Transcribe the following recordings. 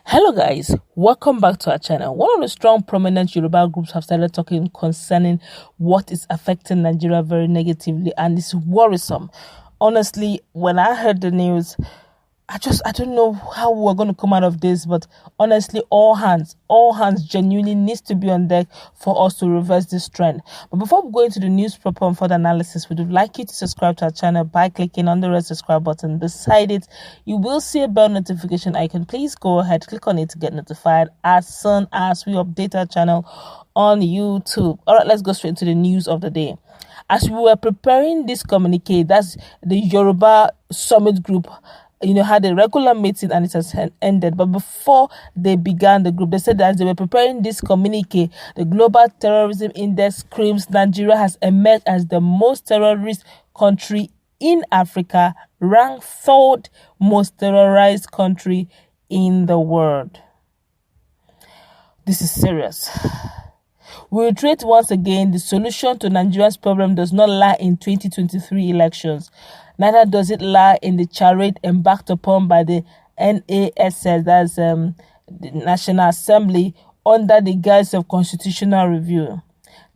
Hello guys, welcome back to our channel. One of the strong prominent Yoruba groups have started talking concerning what is affecting Nigeria very negatively, and it's worrisome. Honestly, when I heard the news, I don't know how we're going to come out of this, but honestly, all hands genuinely needs to be on deck for us to reverse this trend. But before we go into the news proper and further analysis, we would like you to subscribe to our channel by clicking on the red subscribe button. Beside it, you will see a bell notification icon. Please go ahead, click on it to get notified as soon as we update our channel on YouTube. All right, let's go straight to the news of the day. As we were preparing this communique, that's the Yoruba Summit Group, had a regular meeting and it has ended. But before they began the group, they said that as they were preparing this communique, the Global Terrorism Index screams Nigeria has emerged as the most terrorist country in Africa, ranked third most terrorized country in the world. This is serious. We reiterate once again, the solution to Nigeria's problem does not lie in 2023 elections. Neither does it lie in the charade embarked upon by the NASS, that's the National Assembly, under the guise of constitutional review.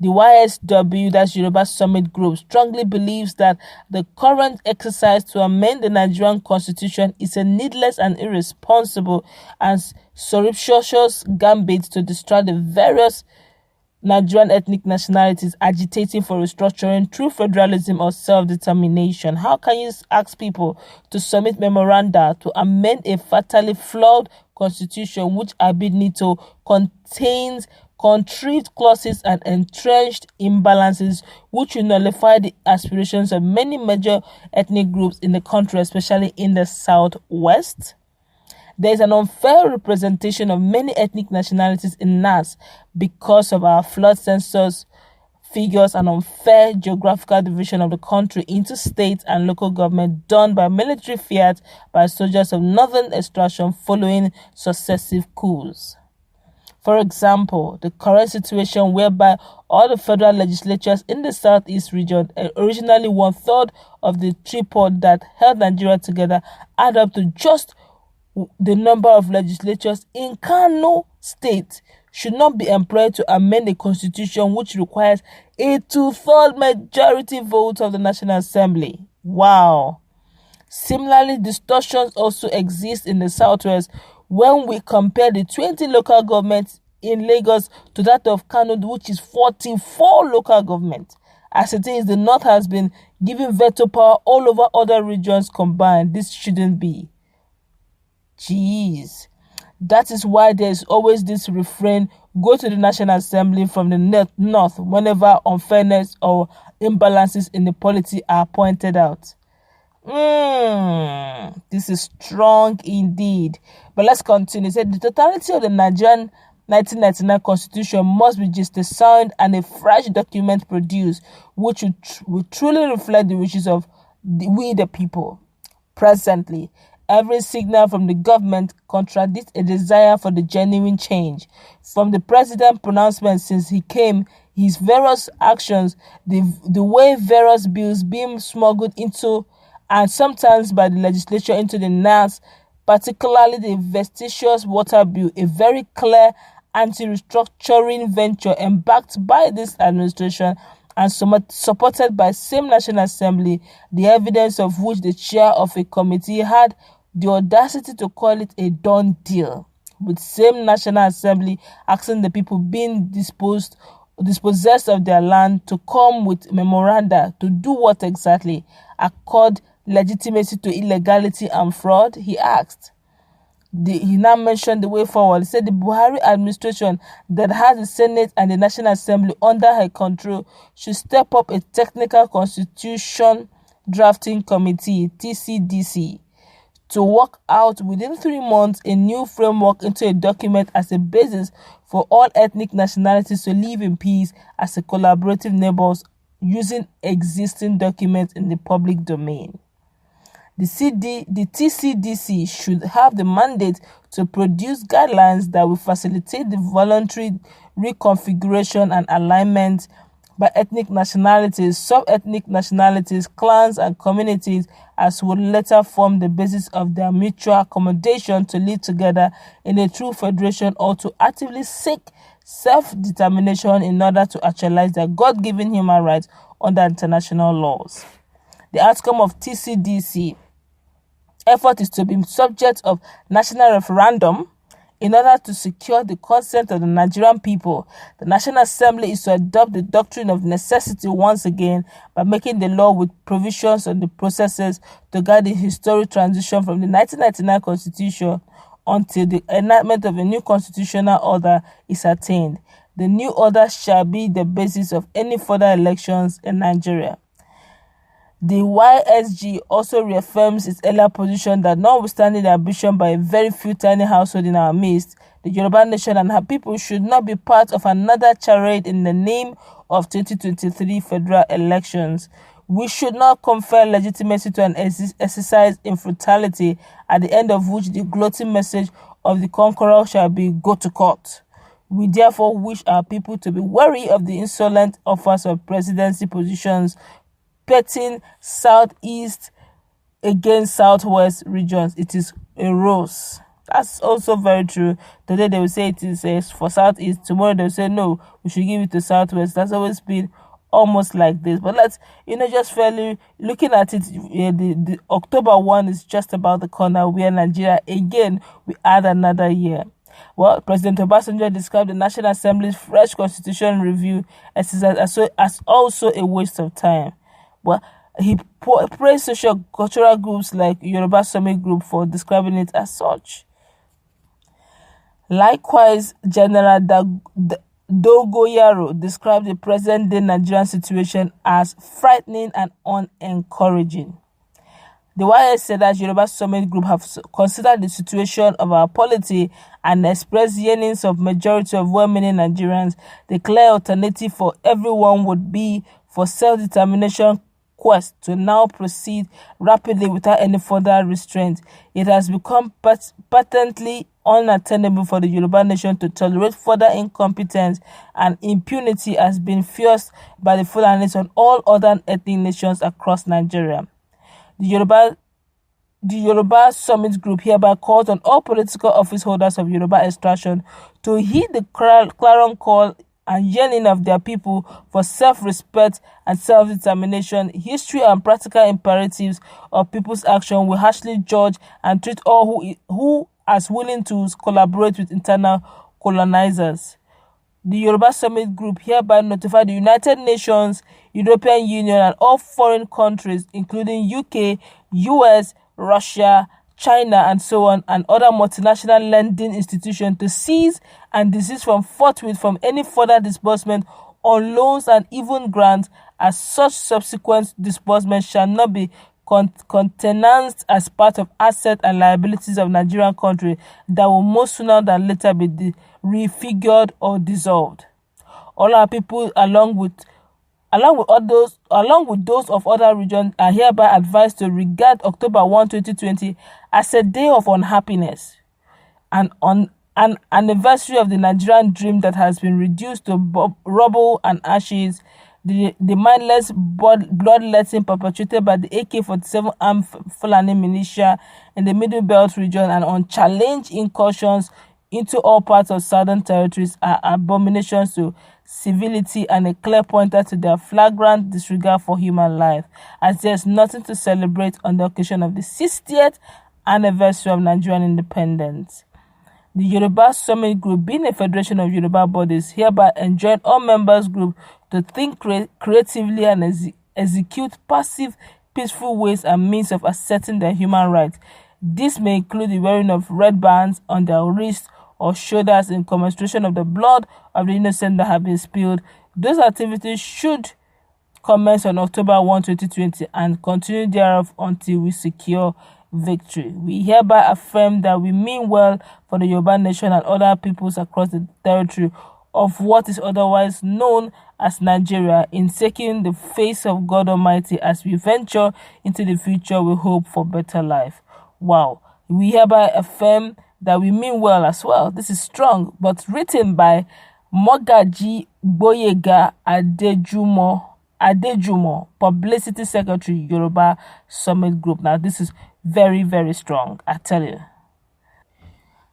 The YSW, that's Yoruba Summit Group, strongly believes that the current exercise to amend the Nigerian constitution is a needless and irresponsible and surreptitious gambit to destroy the various Nigerian ethnic nationalities agitating for restructuring through federalism or self-determination. How can you ask people to submit memoranda to amend a fatally flawed constitution which ab initio contains contrived clauses and entrenched imbalances which will nullify the aspirations of many major ethnic groups in the country, especially in the southwest? There is an unfair representation of many ethnic nationalities in NAS because of our flawed census figures and unfair geographical division of the country into state and local government done by military fiat by soldiers of northern extraction following successive coups. For example, the current situation whereby all the federal legislatures in the southeast region, originally one-third of the tripod that held Nigeria together, add up to just the number of legislatures in Kano State, should not be employed to amend a constitution which requires a two-thirds majority vote of the National Assembly. Wow. Similarly, distortions also exist in the southwest when we compare the 20 local governments in Lagos to that of Kano, which is 44 local governments. As it is, the north has been given veto power all over other regions combined. This shouldn't be. Jeez. That is why there's always this refrain, go to the National Assembly from the north whenever unfairness or imbalances in the polity are pointed out. This is strong indeed. But let's continue. It said the totality of the Nigerian 1999 Constitution must be just a sound and a fresh document produced, which will truly reflect the wishes of we the people. Presently, every signal from the government contradicts a desire for the genuine change. From the president's pronouncement since he came, his various actions, the way various bills being smuggled into and sometimes by the legislature into the NAS, particularly the vexatious water bill, a very clear anti-restructuring venture embarked by this administration and supported by same National Assembly, the evidence of which the chair of a committee had the audacity to call it a done deal, with same National Assembly asking the people being dispossessed of their land to come with memoranda to do what exactly? Accord legitimacy to illegality and fraud, he asked. He now mentioned the way forward. He said the Buhari administration that has the Senate and the National Assembly under her control should step up a technical constitution drafting committee, TCDC, to work out within 3 months a new framework into a document as a basis for all ethnic nationalities to live in peace as a collaborative neighbors using existing documents in the public domain. The TCDC should have the mandate to produce guidelines that will facilitate the voluntary reconfiguration and alignment by ethnic nationalities, sub-ethnic nationalities, clans, and communities, as would later form the basis of their mutual accommodation to live together in a true federation or to actively seek self-determination in order to actualize their God-given human rights under international laws. The outcome of TCDC effort is to be subject of national referendum in order to secure the consent of the Nigerian people. The National Assembly is to adopt the doctrine of necessity once again by making the law with provisions on the processes to guide the historic transition from the 1999 Constitution until the enactment of a new constitutional order is attained. The new order shall be the basis of any further elections in Nigeria. The YSG also reaffirms its earlier position that notwithstanding the ambition by a very few tiny households in our midst, the Yoruba nation and her people should not be part of another charade in the name of 2023 federal elections. We should not confer legitimacy to an exercise in brutality, at the end of which the gloating message of the conqueror shall be "go to court." We therefore wish our people to be wary of the insolent offers of presidency positions pitting southeast against southwest regions. It is a rose. That's also very true. Today they will say it is for southeast. Tomorrow they will say no, we should give it to southwest. That's always been almost like this. But let's, just fairly looking at it, the October 1 is just about the corner where Nigeria again we add another year. Well, President Obasanjo described the National Assembly's fresh constitution review exercise as also a waste of time. Well, he praised social cultural groups like Yoruba Summit Group for describing it as such. Likewise, General Dogoyaro described the present-day Nigerian situation as frightening and unencouraging. The YS said that Yoruba Summit Group have considered the situation of our polity and expressed yearnings of majority of well-meaning Nigerians. The clear alternative for everyone would be for self-determination quest to now proceed rapidly without any further restraint. It has become patently unattainable for the Yoruba nation to tolerate further incompetence, and impunity has been forced by the Fulanis on all other ethnic nations across Nigeria. The Yoruba Summit Group hereby calls on all political office holders of Yoruba extraction to heed the clarion call and yearning of their people for self-respect and self-determination. History and practical imperatives of people's action will harshly judge and treat all who as willing to collaborate with internal colonizers. The Yoruba Summit Group hereby notify the United Nations, European Union, and all foreign countries, including UK, US, Russia, China, and so on, and other multinational lending institutions to cease and desist from forthwith from any further disbursement on loans and even grants, as such subsequent disbursements shall not be countenanced as part of assets and liabilities of Nigerian country that will more sooner than later be refigured or dissolved. All our people, along with those of other regions, are hereby advised to regard October 1, 2020 as a day of unhappiness, and on an anniversary of the Nigerian dream that has been reduced to rubble and ashes. The mindless bloodletting perpetrated by the AK-47 armed Fulani militia in the Middle Belt region and unchallenged incursions into all parts of southern territories are abominations to civility and a clear pointer to their flagrant disregard for human life, as there is nothing to celebrate on the occasion of the 60th anniversary of Nigerian independence. The Yoruba Summit Group, being a federation of Yoruba bodies, hereby enjoin all members group to think creatively and execute passive, peaceful ways and means of asserting their human rights. This may include the wearing of red bands on their wrists or shoulders in commemoration of the blood of the innocent that have been spilled. Those activities should commence on October 1, 2020 and continue thereof until we secure victory. We hereby affirm that we mean well for the Yoruba nation and other peoples across the territory of what is otherwise known as Nigeria in seeking the face of God Almighty as we venture into the future with hope for better life. Wow. We hereby affirm that we mean well as well. This is strong, but written by Mogaji Boyega Adejumo, Publicity Secretary, Yoruba Summit Group. Now, this is very, very strong, I tell you.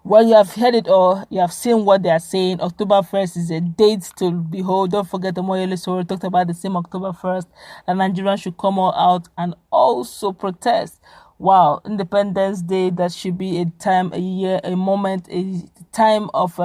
Well, you have heard it all. You have seen what they are saying. October 1st is a date to behold. Don't forget Omoyele Sowore talked about the same October 1st that Nigerians should come all out and also protest. Wow, Independence Day, that should be a time, a year, a moment, a time of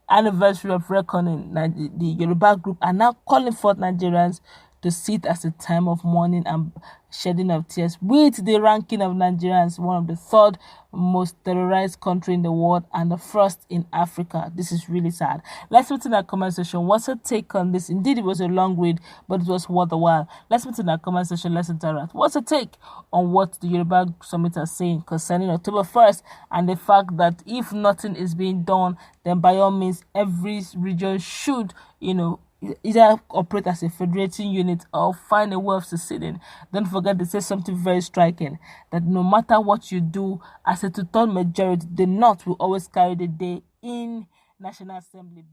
anniversary of reckoning. The Yoruba group are now calling for Nigerians to see it as a time of mourning and shedding of tears, with the ranking of Nigerians one of the third most terrorized country in the world and the first in Africa. This is really sad. Let's put in our comment section. What's your take on this? Indeed, it was a long read, but it was worth a while. Let's put in our comment section. Let's interact. What's your take on what the Yoruba Summit are saying concerning October 1st and the fact that if nothing is being done, then by all means, every region should, either operate as a federating unit or find a way of seceding. Don't forget to say something very striking, that no matter what you do, as a two-third majority, the North will always carry the day in National Assembly.